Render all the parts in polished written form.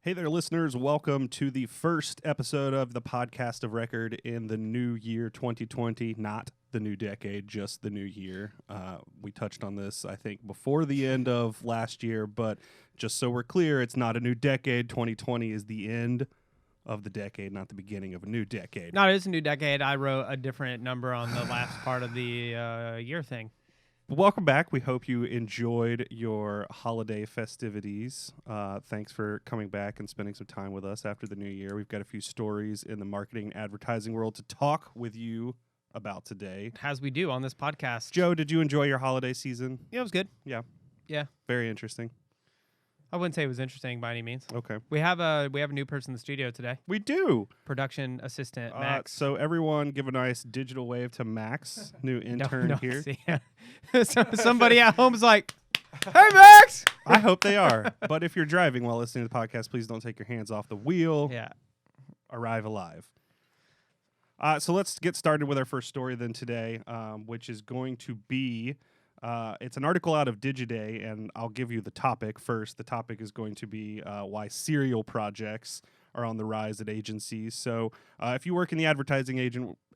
Hey there, listeners. Welcome to the first episode of the podcast of record in the new year 2020. Not the new decade, just the new year. We touched on this, I think, before the end of last year, but just so we're clear, it's not a new decade. 2020 is the end of the decade, not the beginning of a new decade. No, it is a new decade. I wrote a different number on the last part of the year thing. Welcome back. We hope you enjoyed your holiday festivities. Thanks for coming back and spending some time with us after the new year. We've got a few stories in the marketing and advertising world to talk with you about today. As we do on this podcast. Joe, did you enjoy your holiday season? Yeah, it was good. Yeah. Yeah. Very interesting. I wouldn't say it was interesting by any means. Okay. We have a new person in the studio today. We do. Production assistant Max. So everyone give a nice digital wave to Max, new intern here. See, somebody at home's like, "Hey, Max!" I hope they are. But if you're driving while listening to the podcast, please don't take your hands off the wheel. Yeah. Arrive alive. So let's get started with our first story then today, which is going to be, it's an article out of Digiday, and I'll give you the topic first. The topic is going to be why serial projects are on the rise at agencies. So if you work in the advertising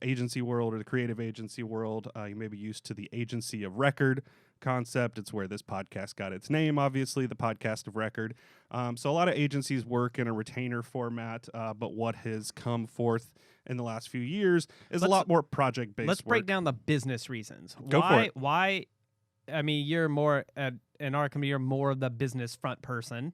agency world or the creative agency world, you may be used to the agency of record concept. It's where this podcast got its name, obviously, the podcast of record. So a lot of agencies work in a retainer format, but what has come forth in the last few years is a lot more project-based Let's work. break down the business reasons. Go for it. Why? I mean, you're more in our company. You're more of the business front person.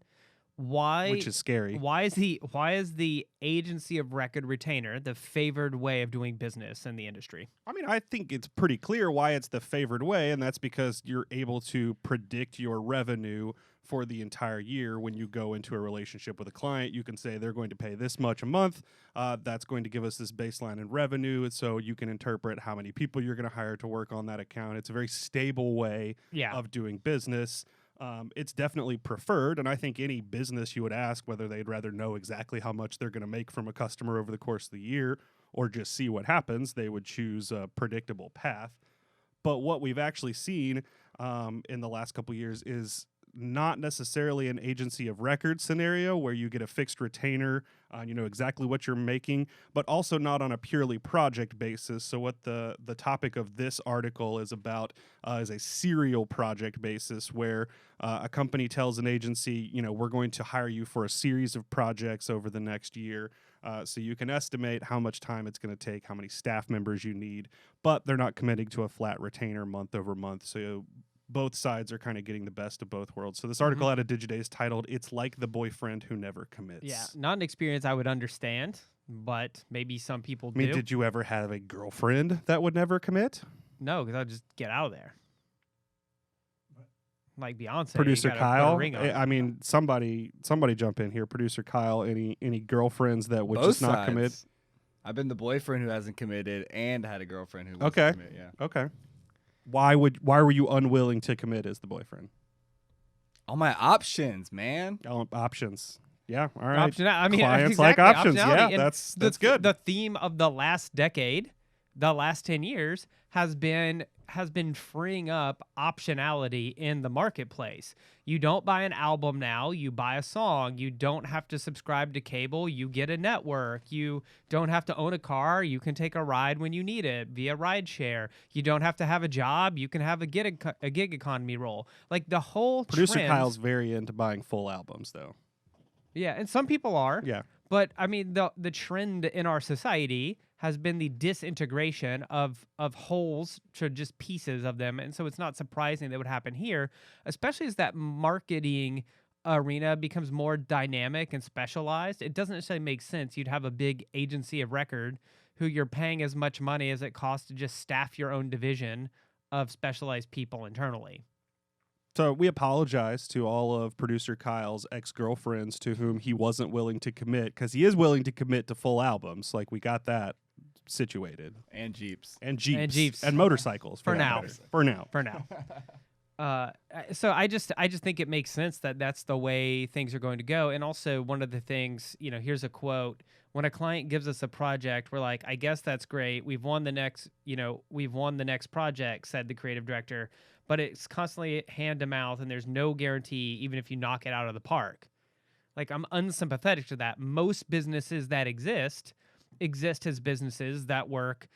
Why? Which is scary. Why is the agency of record retainer the favored way of doing business in the industry? I mean, I think it's pretty clear why it's the favored way, and that's because you're able to predict your revenue for the entire year. When you go into a relationship with a client, you can say they're going to pay this much a month. That's going to give us this baseline in revenue, and so you can interpret how many people you're going to hire to work on that account. It's a very stable way of doing business. It's definitely preferred, and I think any business you would ask whether they'd rather know exactly how much they're going to make from a customer over the course of the year or just see what happens, they would choose a predictable path. But what we've actually seen in the last couple of years is not necessarily an agency of record scenario where you get a fixed retainer, you know exactly what you're making, but also not on a purely project basis. So what the topic of this article is about is a serial project basis where a company tells an agency, you know, we're going to hire you for a series of projects over the next year. So you can estimate how much time it's going to take, how many staff members you need, but they're not committing to a flat retainer month over month. So both sides are kind of getting the best of both worlds. So this article out of Digiday is titled, "It's Like the Boyfriend Who Never Commits." Yeah, not an experience I would understand, but maybe some people do. I mean, did you ever have a girlfriend that would never commit? No, because I'd just get out of there. Like Beyonce. Producer you gotta put a Kyle? ring on it. I mean, somebody jump in here. Producer Kyle, any girlfriends that would Both just not sides. commit? I've been the boyfriend who hasn't committed and had a girlfriend who wants Okay. to commit, yeah. Okay. Why were you unwilling to commit as the boyfriend? All my options, man. Options. Yeah, all right. I mean, clients exactly, like options. Yeah, optionality. And that's good. The theme of the last decade, the last 10 years, has been freeing up optionality in the marketplace. You don't buy an album now, you buy a song. You don't have to subscribe to cable, you get a network. You don't have to own a car, you can take a ride when you need it via rideshare. You don't have to have a job, you can have a gig economy role. Like the whole Producer trend, Kyle's very into buying full albums, though. yeah, and some people are. Yeah. But I mean, the trend in our society has been the disintegration of wholes to just pieces of them, and so it's not surprising that would happen here, especially as that marketing arena becomes more dynamic and specialized. It doesn't necessarily make sense you'd have a big agency of record who you're paying as much money as it costs to just staff your own division of specialized people internally. So we apologize to all of producer Kyle's ex-girlfriends to whom he wasn't willing to commit, because he is willing to commit to full albums. Like, we got that situated. And Jeeps. And Jeeps. And Jeeps. And motorcycles. For that now. matter. For now. For now. So I just think it makes sense that that's the way things are going to go. And also, one of the things, you know, here's a quote: when a client gives us a project, we're like, I guess that's great. We've won the next project, said the creative director, but it's constantly hand to mouth and there's no guarantee even if you knock it out of the park. Like, I'm unsympathetic to that. Most businesses that exist as businesses that work,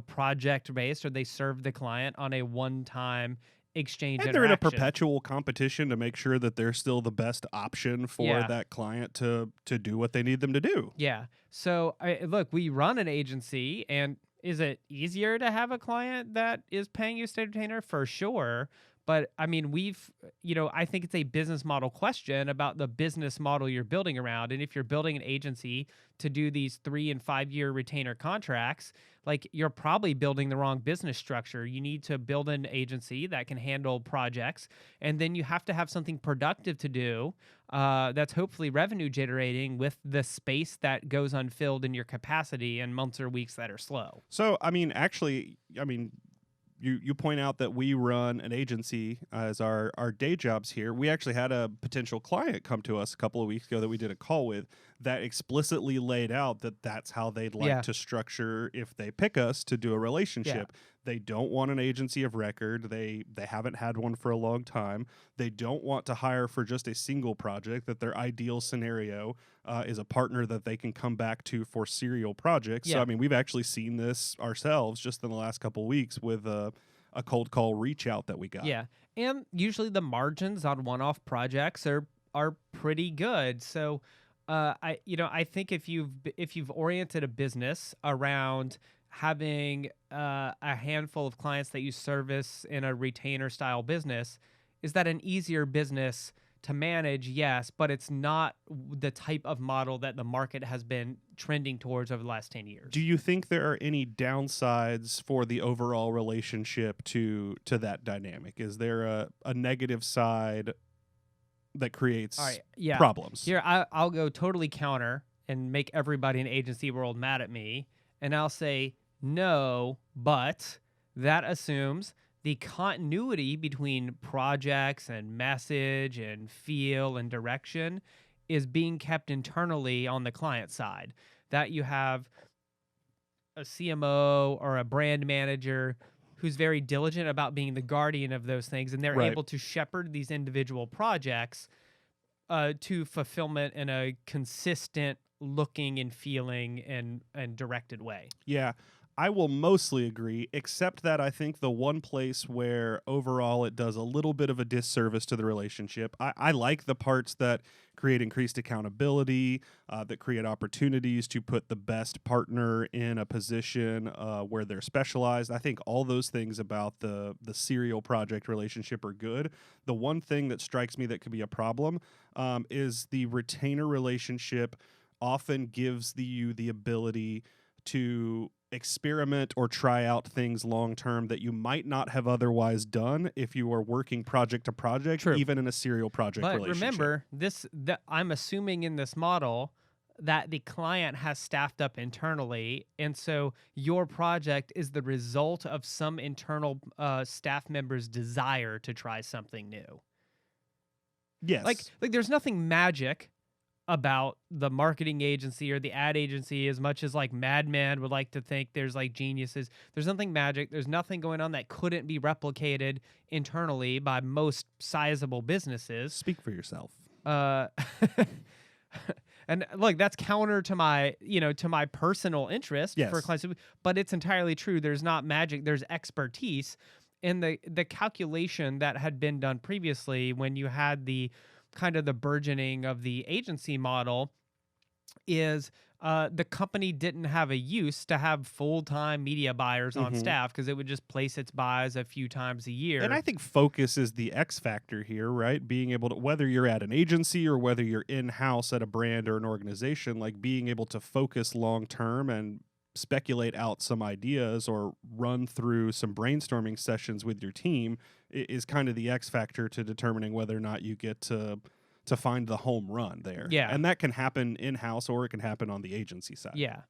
project based, or they serve the client on a one-time exchange And they're in a interaction. perpetual competition to make sure that they're still the best option for Yeah. that client to do what they need them to do. Yeah. So, look, we run an agency, and is it easier to have a client that is paying you state retainer? For sure. But I mean, I think it's a business model question about the business model you're building around. And if you're building an agency to do these 3 and 5 year retainer contracts, like, you're probably building the wrong business structure. You need to build an agency that can handle projects, and then you have to have something productive to do that's hopefully revenue generating with the space that goes unfilled in your capacity in months or weeks that are slow. So, you point out that we run an agency as our day jobs here. We actually had a potential client come to us a couple of weeks ago that we did a call with that explicitly laid out that that's how they'd like Yeah. to structure if they pick us to do a relationship. They don't want an agency of record. They haven't had one for a long time. They don't want to hire for just a single project, that their ideal scenario is a partner that they can come back to for serial projects. So, Yeah. I mean, we've actually seen this ourselves just in the last couple of weeks with a cold call reach out that we got. Yeah. And usually the margins on one-off projects are pretty good. So I think if you've oriented a business around having a handful of clients that you service in a retainer style business, is that an easier business to manage? Yes, but it's not the type of model that the market has been trending towards over the last 10 years. Do you think there are any downsides for the overall relationship to that dynamic? Is there a negative side that creates All right, yeah. problems? Here, I'll go totally counter and make everybody in agency world mad at me, and I'll say no, but that assumes the continuity between projects and message and feel and direction is being kept internally on the client side. That you have a CMO or a brand manager who's very diligent about being the guardian of those things, and they're Right. able to shepherd these individual projects to fulfillment in a consistent looking and feeling and directed way. Yeah, I will mostly agree, except that I think the one place where overall it does a little bit of a disservice to the relationship, I like the parts that create increased accountability, that create opportunities to put the best partner in a position where they're specialized. I think all those things about the serial project relationship are good. The one thing that strikes me that could be a problem is the retainer relationship often gives you the ability to experiment or try out things long term that you might not have otherwise done if you were working project to project, True. even in a serial project But relationship. remember, that I'm assuming in this model that the client has staffed up internally, and so your project is the result of some internal staff member's desire to try something new. Yes. Like there's nothing magic about the marketing agency or the ad agency, as much as like Mad Men would like to think there's like geniuses. There's nothing magic. There's nothing going on that couldn't be replicated internally by most sizable businesses. Speak for yourself. And look, that's counter to my, to my personal interest Yes. for clients, but it's entirely true. There's not magic. There's expertise. And the calculation that had been done previously when you had the kind of the burgeoning of the agency model is the company didn't have a use to have full-time media buyers on Mhm. staff, because it would just place its buys a few times a year. And I think focus is the X factor here, right? Being able to, whether you're at an agency or whether you're in-house at a brand or an organization, like being able to focus long term and speculate out some ideas or run through some brainstorming sessions with your team is kind of the X factor to determining whether or not you get to find the home run there. Yeah. And that can happen in-house or it can happen on the agency side. Yeah.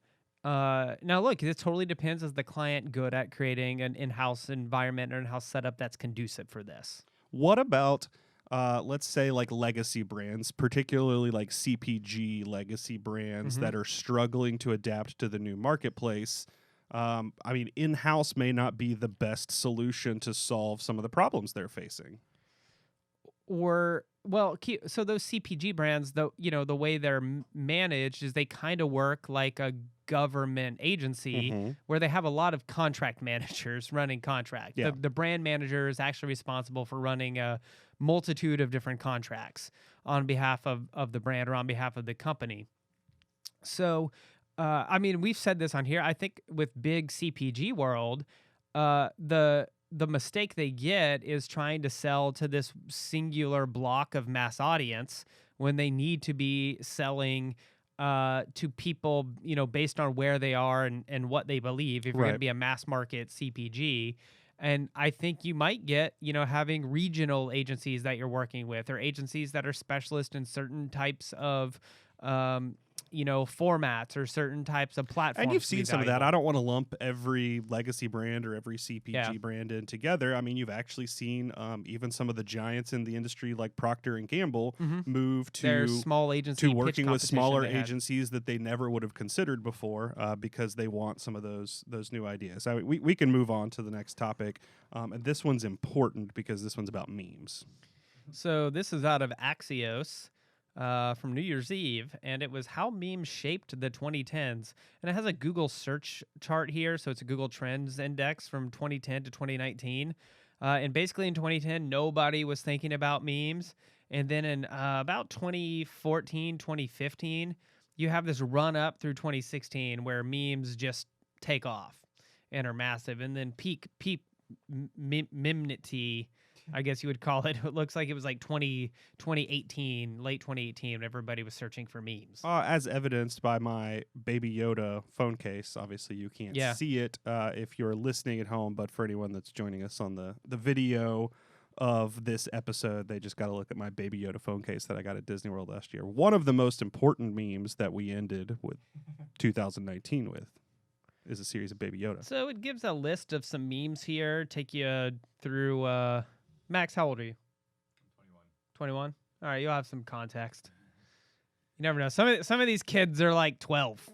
Now, look, it totally depends. Is the client good at creating an in-house environment or in-house setup that's conducive for this? What about, let's say, like legacy brands, particularly like CPG legacy brands Mhm. that are struggling to adapt to the new marketplace? I mean, in-house may not be the best solution to solve some of the problems they're facing. were so those CPG brands, though, the way they're managed is they kind of work like a government agency Mhm. where they have a lot of contract managers running contract. Yeah. The brand manager is actually responsible for running a multitude of different contracts on behalf of the brand or on behalf of the company. So, I mean, we've said this on here. I think with big CPG world, the mistake they get is trying to sell to this singular block of mass audience when they need to be selling to people, based on where they are and what they believe. If you're going to Right. be a mass market CPG. And I think you might get, having regional agencies that you're working with or agencies that are specialist in certain types of, formats or certain types of platforms. And you've to be seen some of that. valuable. I don't want to lump every legacy brand or every CPG Yeah. brand in together. I mean, you've actually seen even some of the giants in the industry, like Procter and Gamble, Mhm. move Their to small agency to pitch working with competition smaller they had. agencies that they never would have considered before because they want some of those new ideas. We can move on to the next topic, and this one's important because this one's about memes. So this is out of Axios from New Year's Eve, and it was how memes shaped the 2010s. And it has a Google search chart here, so it's a Google Trends index from 2010 to 2019. And basically in 2010, nobody was thinking about memes. And then in about 2014, 2015, you have this run up through 2016 where memes just take off and are massive. And then peak memnity, I guess you would call it. It looks like it was like 2018, late 2018, when everybody was searching for memes. As evidenced by my Baby Yoda phone case. Obviously, you can't Yeah. see it if you're listening at home, but for anyone that's joining us on the video of this episode, they just got to look at my Baby Yoda phone case that I got at Disney World last year. One of the most important memes that we ended with 2019 with is a series of Baby Yoda. So it gives a list of some memes here. Take you through. Max, how old are you? 21. All right, you'll have some context. You never know. Some of these kids are like 12.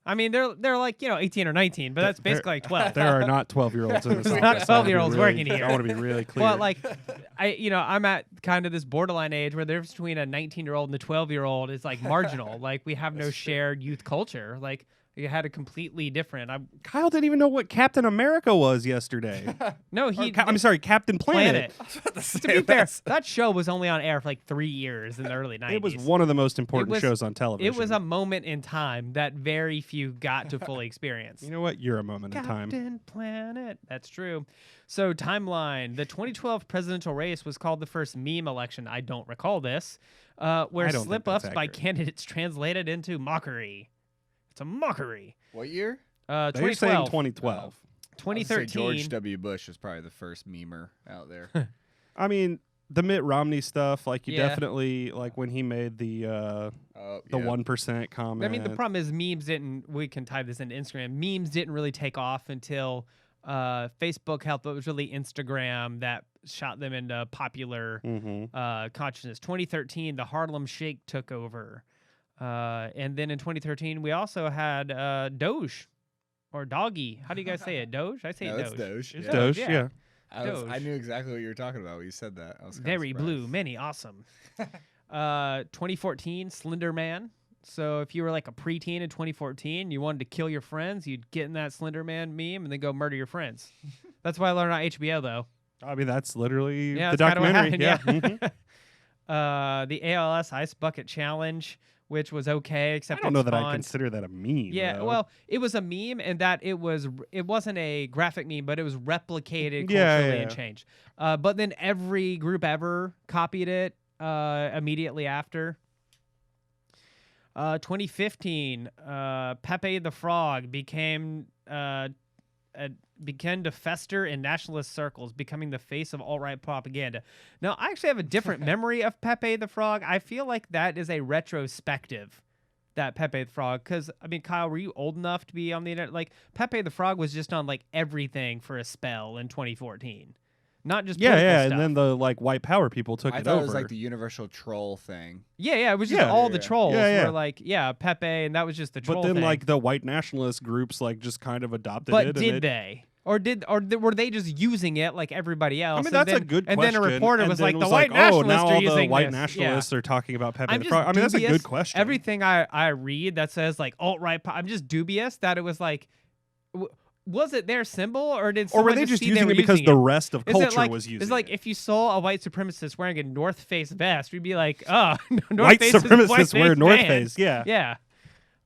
I mean, they're like 18 or 19, but that's There- basically like 12. There are not 12-year-olds in this There's office. not I wanna be 12-year-olds really- working here. I want to be really clear. Well, like, I'm at kind of this borderline age where the difference between a 19-year-old and a 12-year-old is like marginal. Like, we have no shared youth culture. Like, you had a completely different. Kyle didn't even know what Captain America was yesterday. No, Or he. I'm sorry, Captain Planet. To be fair, that show was only on air for like 3 years in the early 90s. It was one of the most important was- shows on television. It was a moment in time that very few got to fully experience. You know what? You're a moment in time. Captain Planet. That's true. So, timeline. The 2012 presidential race was called the first meme election. I don't recall this. Where I don't think slip-ups that's by accurate. candidates translated into mockery. It's a mockery. What year? They're saying 2012. 2012. I would say 2013. George W. Bush was probably the first memer out there. I mean, the Mitt Romney stuff, like you Yeah. definitely like when he made the Oh, yeah. 1% comment. I mean, the problem is memes didn't. We can tie this into Instagram. Memes didn't really take off until Facebook helped. It was really Instagram that shot them into popular consciousness. 2013, the Harlem Shake took over, and then in 2013, we also had Doge or Doggy. How do you guys say it? Doge? I say No, it it's Doge. Doge, It's yeah. Doge, yeah. I Doge. knew exactly what you were talking about when you said that. I was kinda Very blue, surprised. many awesome. 2014, Slender Man. So if you were like a preteen in 2014, you wanted to kill your friends, you'd get in that Slender Man meme and then go murder your friends. That's why I learned on HBO though. I mean, that's literally Yeah, the that's kinda what documentary. happened, Yeah. Mhm. The ALS Ice Bucket Challenge, which was okay, I except don't know it that I spawned- consider that a meme. Yeah, though. well, it was a meme, and that it wasn't a graphic meme, but it was replicated culturally Yeah, and yeah. changed. But then every group ever copied it immediately after. 2015, Pepe the Frog began to fester in nationalist circles, becoming the face of alt-right propaganda. Now, I actually have a different memory of Pepe the Frog. I feel like that is a retrospective, that Pepe the Frog. Because, I mean, Kyle, were you old enough to be on the internet? Like, Pepe the Frog was just on, like, everything for a spell in 2014. Not just yeah, political yeah. stuff. And then the like white power people took I it thought over. it was like the universal troll thing. Yeah, it was just Yeah. all the Yeah. trolls Yeah, yeah. were like, Pepe, and that was just the troll but then thing. like the white nationalist groups like just kind of adopted But it. did and they? Or were they just using it like everybody else? I mean, and that's then, a good and question. then a reporter And was then like, the white nationalists now are all using the white this. nationalists are talking about Pepe I'm the just Frog. I mean, that's a dubious. good question. Everything I read that says like alt-right, I'm just dubious that it was like, was it their symbol or did or someone were they just see using were it because using the rest of Is it culture like, was using it's like it? if you saw a white supremacist wearing a North Face vest, we'd be like, oh, North White Face is supremacists wear white North man. Face. Yeah. Yeah.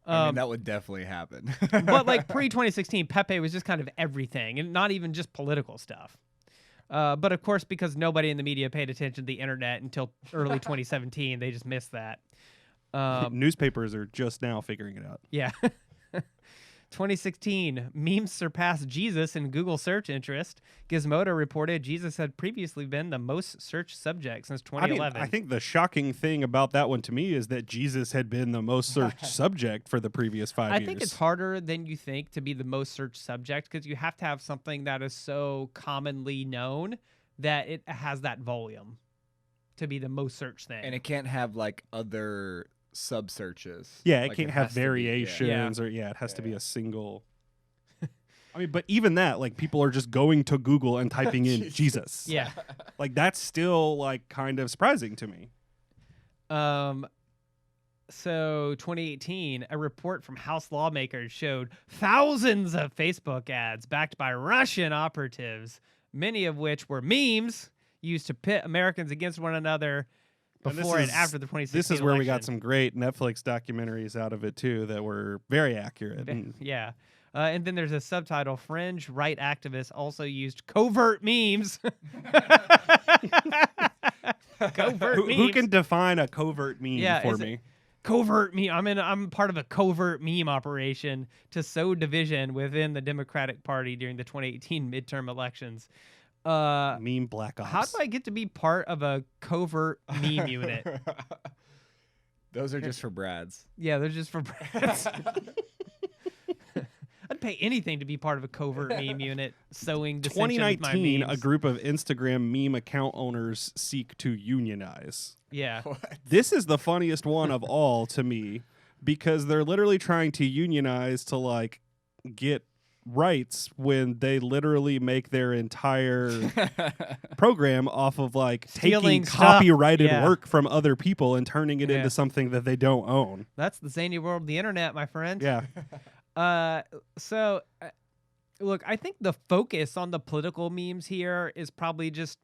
I mean, that would definitely happen. But like pre-2016, Pepe was just kind of everything, and not even just political stuff. But of course, because nobody in the media paid attention to the internet until early 2017, they just missed that. Newspapers are just now figuring it out. Yeah. 2016, memes surpassed Jesus in Google search interest. Gizmodo reported Jesus had previously been the most searched subject since 2011. I think the shocking thing about that one to me is that Jesus had been the most searched subject for the previous 5 years. I think it's harder than you think to be the most searched subject because you have to have something that is so commonly known that it has that volume to be the most searched thing. And it can't have like other sub searches. Yeah, it Like, can't has have to be- variations or it has to be Yeah. a single. I mean, but even that, like, people are just going to Google and typing in Jesus. Yeah. Like, that's still like kind of surprising to me. So 2018, a report from House lawmakers showed thousands of Facebook ads backed by Russian operatives, many of which were memes used to pit Americans against one another before and after the 2016 This is where we got election. some great Netflix documentaries out of it too that were very accurate. And Yeah. And then there's a subtitle, Fringe Right Activists also used covert memes. Covert memes. who can define a covert meme Yeah, for is it- me? Covert meme. I'm part of a covert meme operation to sow division within the Democratic Party during the 2018 midterm elections. Meme Black Ops. How do I get to be part of a covert meme unit? Those are just for Brads. Yeah, they're just for brands. I'd pay anything to be part of a covert meme unit sowing dissension with my 2019, memes. a group of Instagram meme account owners seek to unionize. Yeah. This is the funniest one of all to me because they're literally trying to unionize to like get rights when they literally make their entire program off of like Stealing taking stuff. copyrighted Yeah. work from other people and turning it Yeah. into something that they don't own. That's the zany world of the internet, my friend. Yeah. Look, I think the focus on the political memes here is probably just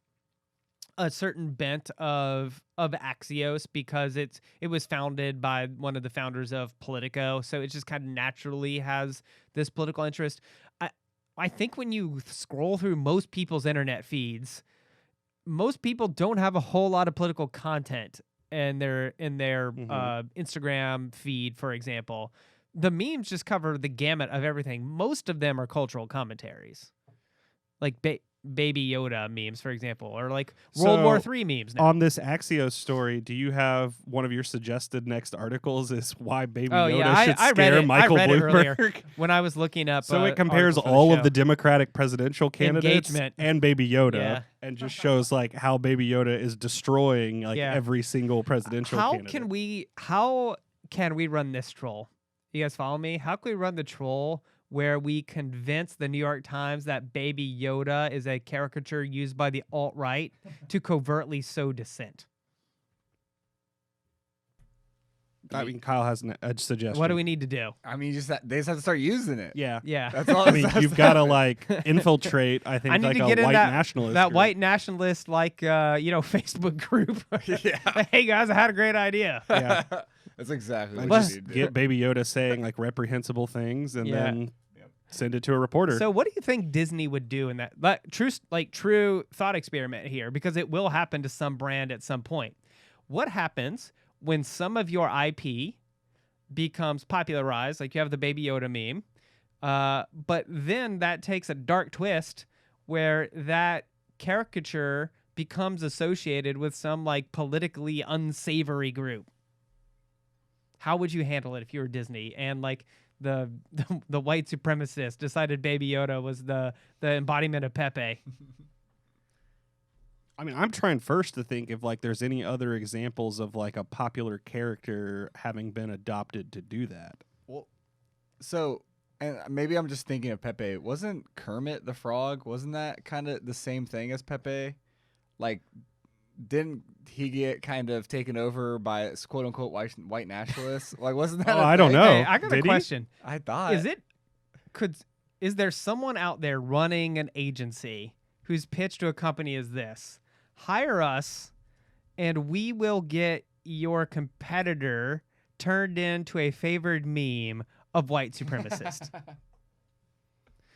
a certain bent of Axios because it was founded by one of the founders of Politico, so it just kind of naturally has this political interest. I think when you scroll through most people's internet feeds, most people don't have a whole lot of political content in their Instagram feed, for example. The memes just cover the gamut of everything. Most of them are cultural commentaries, like Baby Yoda memes, for example, or like World War III memes. Now. On this Axios story, do you have one of your suggested next articles is why Baby Yoda yeah, should I read scare it. Michael I read it Bloomberg? earlier when I was looking up. So it compares articles for all of show. the Democratic presidential candidates Engagement. and Baby Yoda Yeah. and just shows like how Baby Yoda is destroying like Yeah. every single presidential How candidate. can we run this troll? You guys follow me? How can we run the troll where we convince the New York Times that Baby Yoda is a caricature used by the alt-right to covertly sow dissent? I mean, Kyle has a suggestion. What do we need to do? I mean, they just have to start using it. Yeah. Yeah. That's all. I mean, that's- you've got to like infiltrate, I think, I need like to a get in white that nationalist that group. white nationalist Facebook group. Yeah. Hey guys, I had a great idea. Yeah. That's exactly And what just you need to get do. Baby Yoda saying like reprehensible things and Yeah. then send it to a reporter. So what do you think Disney would do in that? True thought experiment here, because it will happen to some brand at some point. What happens when some of your IP becomes popularized, like you have the Baby Yoda meme, but then that takes a dark twist where that caricature becomes associated with some like politically unsavory group? How would you handle it if you were Disney and like the white supremacist decided Baby Yoda was the embodiment of Pepe? I mean, I'm trying first to think if like there's any other examples of like a popular character having been adopted to do that. Well, so And maybe I'm just thinking of Pepe. Wasn't Kermit the Frog? Wasn't that kind of the same thing as Pepe? Like, didn't he get kind of taken over by quote unquote white nationalists? Like, wasn't that? Oh, a I don't thing? know. Hey, I got a Did he? question. I thought. Is there someone out there running an agency whose pitch to a company is this: hire us, and we will get your competitor turned into a favored meme of white supremacist.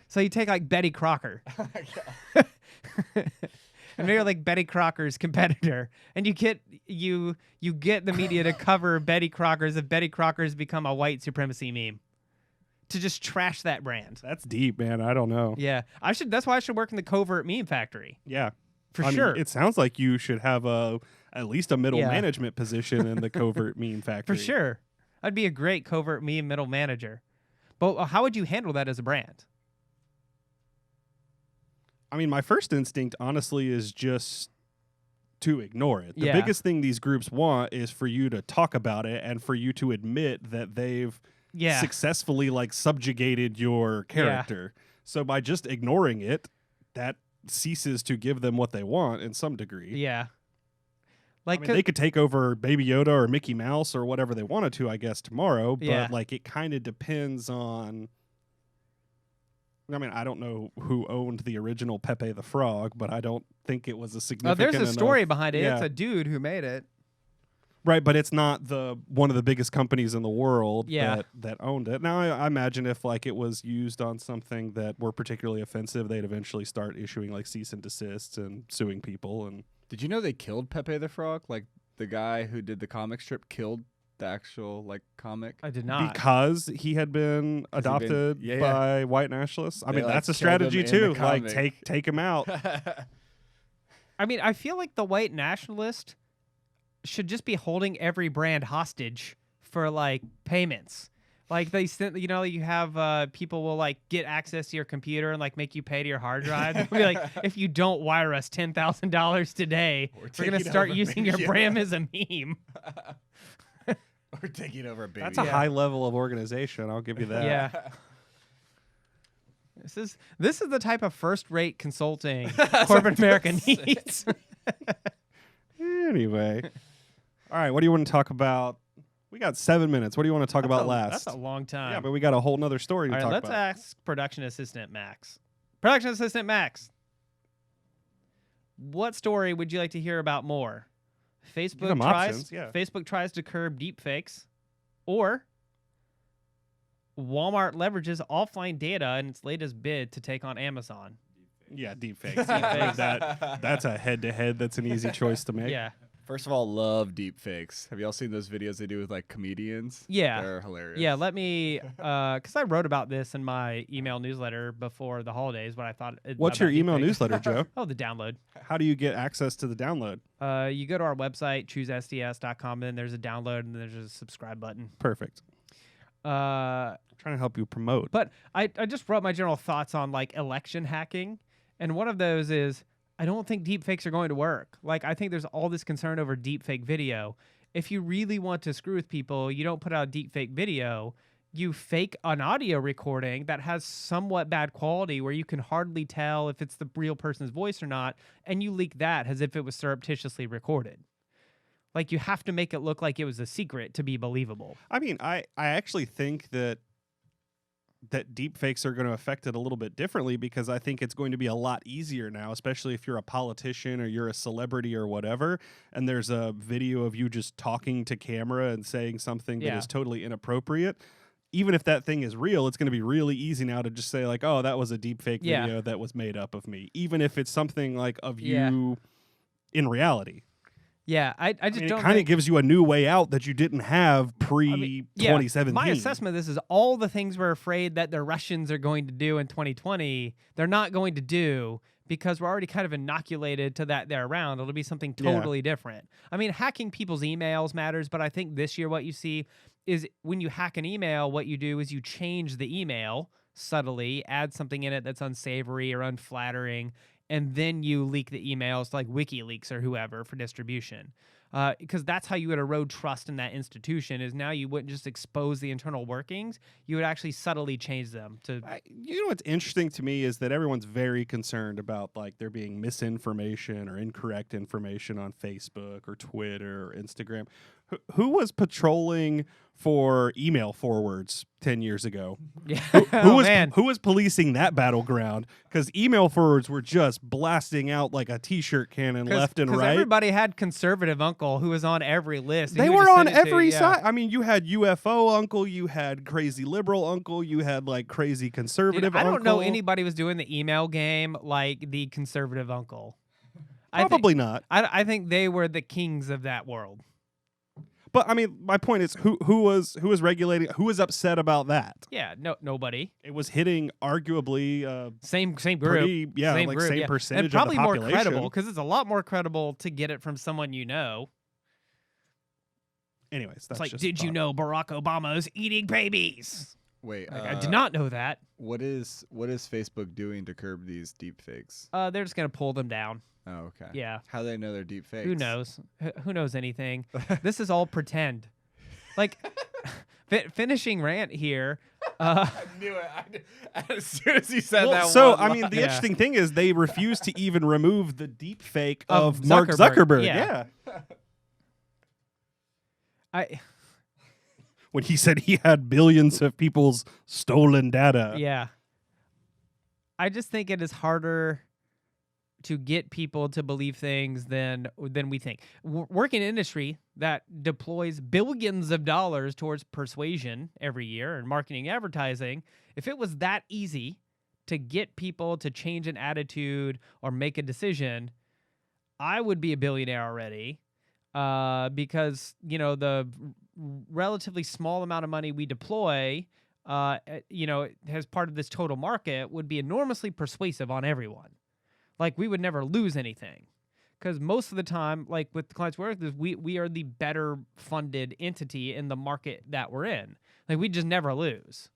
So you take like Betty Crocker. And maybe like Betty Crocker's competitor, and you get the media to cover Betty Crocker's if Betty Crocker's become a white supremacy meme, to just trash that brand. That's deep, man. I don't know. Yeah, that's why I should work in the covert meme factory Yeah. for I mean, sure. it sounds like you should have at least a middle Yeah. management position in the covert meme factory. For sure, I'd be a great covert meme middle manager. But how would you handle that as a brand? I mean, my first instinct, honestly, is just to ignore it. The Yeah. biggest thing these groups want is for you to talk about it and for you to admit that they've Yeah, successfully like subjugated your character. So by just ignoring it, that ceases to give them what they want in some degree. yeah. I Like, mean, they could take over Baby Yoda or Mickey Mouse or whatever they wanted to, I guess, tomorrow. But Yeah. like, it kind of depends on. I mean, I don't know who owned the original Pepe the Frog, but I don't think it was a significant. there's a enough- story behind it. It's Yeah. a dude who made it. Right, but it's not one of the biggest companies in the world Yeah. that owned it. Now, I imagine if like it was used on something that were particularly offensive, they'd eventually start issuing like cease and desists and suing people. And Did you know they killed Pepe the Frog? Like the guy who did the comic strip killed the actual like comic. I did not. because he had been adopted yeah, yeah. by white nationalists. I They, mean, like, that's a killed him strategy in too. the Like comic. take him out. I mean, I feel like the white nationalist should just be holding every brand hostage for like payments. Like they sent, you have people will like get access to your computer and like make you pay to your hard drive. They'll be like, if you don't wire us $10,000 today, we're gonna taking start over using your yeah. brand as a meme. We're taking over a baby. That's a high level of organization. I'll give you that. Yeah. This is the type of first-rate consulting corporate America needs. Anyway, all right. What do you want to talk about? We got 7 minutes. What do you want to talk about last? That's a long time. Yeah, but we got a whole nother story to All right, talk let's about. ask production assistant Max. Production assistant Max, what story would you like to hear about more? Facebook them tries options, yeah. Facebook tries to curb deepfakes, or Walmart leverages offline data in its latest bid to take on Amazon. Yeah, deepfakes. I think that's a head-to-head. That's an easy choice to make. Yeah. First of all, love deep fakes. Have y'all seen those videos they do with like comedians? Yeah. They're hilarious. Yeah, let me, because I wrote about this in my email newsletter before the holidays. What I thought. What's your email newsletter, Joe? Oh, the download. How do you get access to the download? You go to our website, choosesds.com, and then there's a download, and then there's a subscribe button. Perfect. Uh, I'm trying to help you promote. but I just wrote my general thoughts on like election hacking, and one of those is I don't think deepfakes are going to work. Like, I think there's all this concern over deepfake video. If you really want to screw with people, you don't put out a deepfake video. You fake an audio recording that has somewhat bad quality where you can hardly tell if it's the real person's voice or not, and you leak that as if it was surreptitiously recorded. Like, you have to make it look like it was a secret to be believable. I mean, I actually think that deepfakes are going to affect it a little bit differently because I think it's going to be a lot easier now, especially if you're a politician or you're a celebrity or whatever, and there's a video of you just talking to camera and saying something that Yeah. is totally inappropriate. Even if that thing is real, it's going to be really easy now to just say like, oh, that was a deepfake Yeah. video that was made up of me, even if it's something like of Yeah. you in reality. Yeah, I just I mean, don't it kind of think... gives you a new way out that you didn't have pre I mean, yeah, 2017. my assessment of this is all the things we're afraid that the Russians are going to do in 2020, they're not going to do because we're already kind of inoculated to that they're around. It'll be something Yeah. totally different. I mean, hacking people's emails matters, but I think this year what you see is when you hack an email, what you do is you change the email subtly, add something in it that's unsavory or unflattering, and then you leak the emails to like WikiLeaks or whoever for distribution. because that's how you would erode trust in that institution. Is now you wouldn't just expose the internal workings, you would actually subtly change them to. You know what's interesting to me is that everyone's very concerned about like there being misinformation or incorrect information on Facebook or Twitter or Instagram. Who was patrolling for email forwards 10 years ago? Yeah, Who was policing that battleground? Because email forwards were just blasting out like a t-shirt cannon left and right. Everybody had conservative uncle who was on every list. and They he would were just on send it to every you, yeah. side. I mean, you had UFO uncle, you had crazy liberal uncle, you had like crazy Dude, conservative I uncle. don't know anybody was doing the email game like the conservative uncle. Probably not. I think they were the kings of that world. But I mean, my point is, who was regulating? Who was upset about that? Yeah, nobody. It was hitting arguably Same group. pretty, yeah, same like group, same yeah. percentage and probably of the more population. credible because it's a lot more credible to get it from someone you know. Anyways, that's It's like, just did you thought. know Barack Obama is eating babies? Wait, Like, I did not know that. What is Facebook doing to curb these deep fakes? They're just gonna pull them down. Oh, okay. Yeah. How do they know they're deep fakes? Who knows? Who knows anything? This is all pretend. Like, finishing rant here. I knew it. As soon as you said Well, that. so one I mean, line. the Yeah. interesting thing is they refuse to even remove the deep fake Of of Mark Zuckerberg, Zuckerberg. yeah. When he said he had billions of people's stolen data. Yeah. I just think it is harder to get people to believe things than we think. Working in industry that deploys billions of dollars towards persuasion every year and marketing advertising, if it was that easy to get people to change an attitude or make a decision, I would be a billionaire already. Because, you know, the relatively small amount of money we deploy, you know, as part of this total market would be enormously persuasive on everyone. Like, we would never lose anything. Because most of the time, like with the clients we work with, we are the better funded entity in the market that we're in. Like, we just never lose.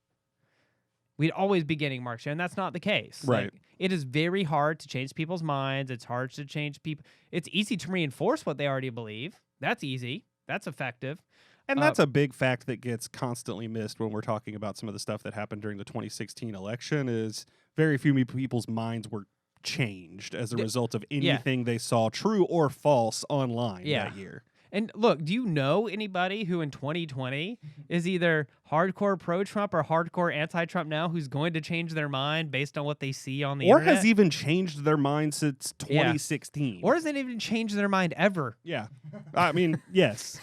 We'd always be getting market share, and that's not the case. Right. Like, it is very hard to change people's minds. It's hard to change people. It's easy to reinforce what they already believe. That's easy. That's effective. And that's a big fact that gets constantly missed when we're talking about some of the stuff that happened during the 2016 election is very few people's minds were changed as a result of anything they saw, true or false, online that year. And look, do you know anybody who in 2020 is either hardcore pro-Trump or hardcore anti-Trump now who's going to change their mind based on what they see on the Or internet? has even changed their mind since 2016. Or hasn't even changed their mind ever? Yeah. I mean, yes.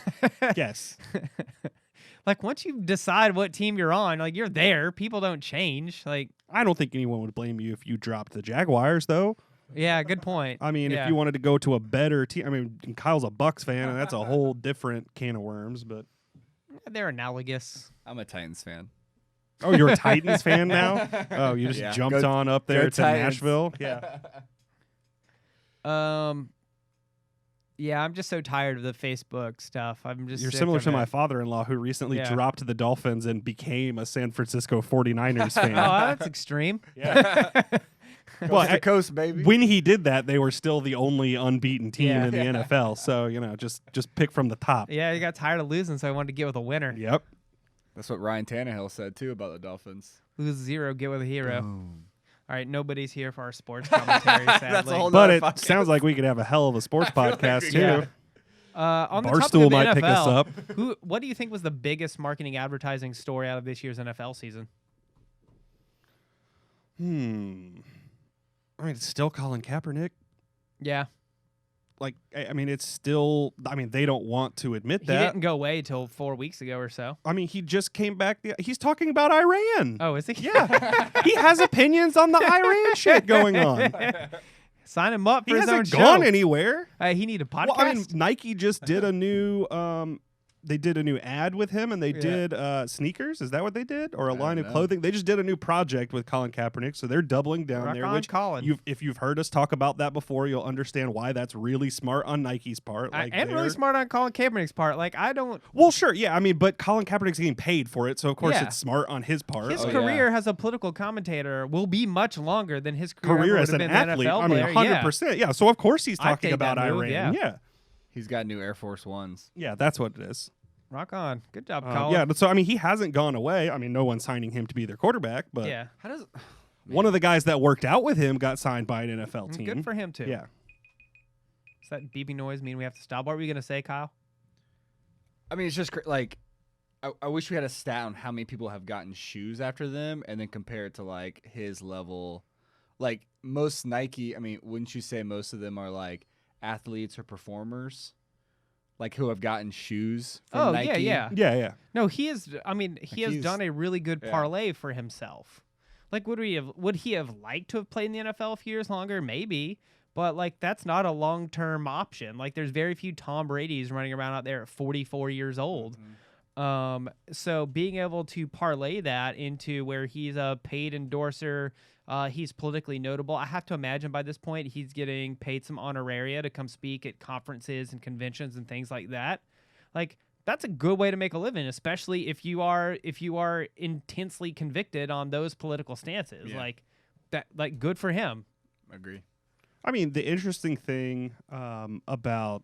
Yes. Like, once you decide what team you're on, like, you're there. People don't change. Like, I don't think anyone would blame you if you dropped the Jaguars, though. yeah, good point. I mean, if you wanted to go to a better team, I mean, Kyle's a Bucks fan, and that's a whole different can of worms. But They're analogous. I'm a Titans fan. oh, you're a Titans fan now? Oh, you just Yeah. jumped Go- on up there go to Titans. Nashville? Yeah. Yeah, I'm just so tired of the Facebook stuff. I'm just You're sick similar of to my it. father-in-law who recently Yeah. dropped the Dolphins and became a San Francisco 49ers fan. Oh, that's extreme. Yeah. Well, at- coast, baby. When he did that, they were still the only unbeaten team Yeah. in the NFL. So, you know, just pick from the top. Yeah, he got tired of losing, so I wanted to get with a winner. Yep. That's what Ryan Tannehill said too about the Dolphins. Lose zero, get with a hero. Boom. All right, nobody's here for our sports commentary, sadly. That's a whole But nother it podcast. sounds like we could have a hell of a sports podcast, too. Yeah. On the topic Barstool of the might NFL, pick us up. What do you think was the biggest marketing advertising story out of this year's NFL season? I mean, it's still Colin Kaepernick. Yeah, Like, I mean, it's still, I mean, they don't want to admit he that. didn't go away till 4 weeks ago or so. I mean, he just came back. He's talking about Iran. Oh, is he? Yeah. He has opinions on the Iran shit going on. Sign him up He for his own hasn't gone show. anywhere. He need a podcast. Well, I mean, Nike just did a new they did a new ad with him, and they did sneakers. Is that what they did? Or a line of know. clothing? They just did a new project with Colin Kaepernick, so they're doubling down Rock there. on, Which Colin. if you've heard us talk about that before, you'll understand why that's really smart on Nike's part. Like, and really they're- smart on Colin Kaepernick's part. Like, I don't. Well, sure, yeah. I mean, but Colin Kaepernick's getting paid for it, so of course Yeah. it's smart on his part. His Oh, career yeah. as a political commentator will be much longer than his career, career ever as would an have been athlete. NFL I mean, player. 100%. Yeah. So of course he's I'd talking take about that move, Iran. yeah. He's got new Air Force Ones. Yeah, that's what it is. Rock on. Good job, Colin. Yeah, so I mean, he hasn't gone away. I mean, no one's signing him to be their quarterback, but Yeah. How does one of the guys that worked out with him got signed by an NFL team. Good for him, too. Yeah. Does that beeping noise mean we have to stop? What were you going to say, Kyle? I mean, it's just like I wish we had a stat on how many people have gotten shoes after them, and then compare it to like his level. Like most Nike, I mean, wouldn't you say most of them are like athletes or performers, like who have gotten shoes from Nike? yeah. Yeah. No, he is. I mean, he has he's- done a really good yeah. parlay for himself. Like, would he have liked to have played in the NFL a few years longer? Maybe, but like that's not a long term option. Like, there's very few Tom Brady's running around out there at 44 years old. So being able to parlay that into where he's a paid endorser, he's politically notable. I have to imagine by this point he's getting paid some honoraria to come speak at conferences and conventions and things like that. Like, that's a good way to make a living, especially if you are intensely convicted on those political stances. Yeah. Like that, like good for him. Agree. I mean, the interesting thing about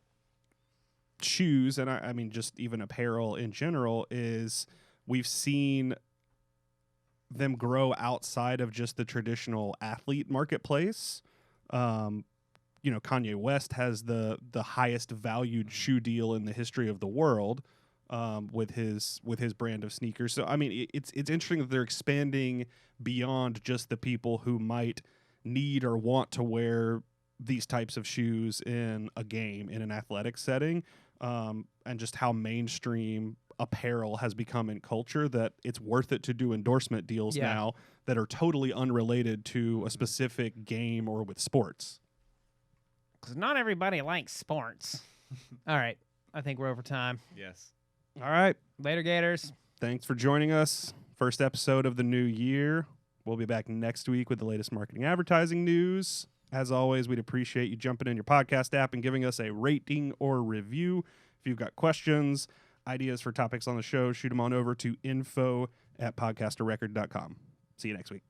shoes, and I mean, just even apparel in general, is we've seen them grow outside of just the traditional athlete marketplace. You know, Kanye West has the highest valued shoe deal in the history of the world with his brand of sneakers. So I mean, it's interesting that they're expanding beyond just the people who might need or want to wear these types of shoes in a game, in an athletic setting, and just how mainstream apparel has become in culture, that it's worth it to do endorsement deals Yeah. now that are totally unrelated to a specific game or with sports. Because not everybody likes sports. All right, I think we're over time. Yes. All right. Later, Gators. Thanks for joining us. First episode of the new year. We'll be back next week with the latest marketing advertising news. As always, we'd appreciate you jumping in your podcast app and giving us a rating or review. If you've got questions, ideas for topics on the show, shoot them on over to info@podcasterrecord.com. See you next week.